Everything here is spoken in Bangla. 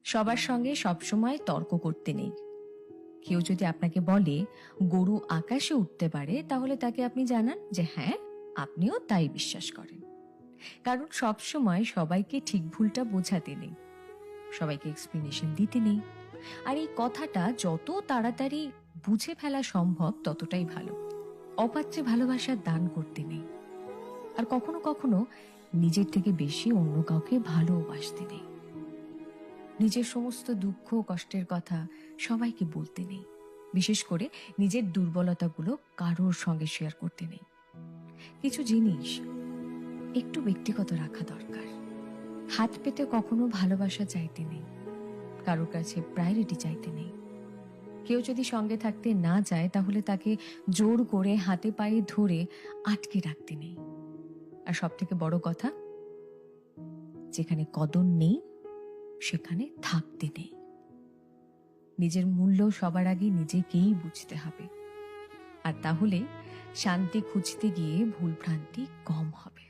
সবার সঙ্গে সবসময় তর্ক করতে নেই। কেউ যদি আপনাকে বলে গরু আকাশে উঠতে পারে, তাহলে তাকে আপনি জানান যে হ্যাঁ, আপনিও তাই বিশ্বাস করেন। কারণ সবসময় সবাইকে ঠিক ভুলটা বোঝাতে নেই, সবাইকে এক্সপ্লেনেশন দিতে নেই। আর এই কথাটা যত তাড়াতাড়ি বুঝে ফেলা সম্ভব ততটাই ভালো। অপাত্রে ভালোবাসার দান করতে নেই। আর কখনো কখনো নিজের থেকে বেশি অন্য কাউকে ভালোবাসতে নেই। নিজের সমস্ত দুঃখ কষ্টের কথা সবাইকে বলতে নেই। বিশেষ করে নিজের দুর্বলতাগুলো কারোর সঙ্গে শেয়ার করতে নেই। কিছু জিনিস একটু ব্যক্তিগত রাখা দরকার। হাত পেতে কখনো ভালোবাসা চাইতে নেই, কারোর কাছে প্রায়োরিটি চাইতে নেই। কেউ যদি সঙ্গে থাকতে না চায়, তাহলে তাকে জোর করে হাতে পায়ে ধরে আটকে রাখতে নেই। আর সব থেকে বড় কথা, যেখানে কদর নেই সেখানে থাকতে নেই। নিজের মূল্য সবার আগে নিজেকেই বুঝতে হবে। আর তাহলে শান্তি খুঁজতে গিয়ে ভুল ভ্রান্তি কম হবে।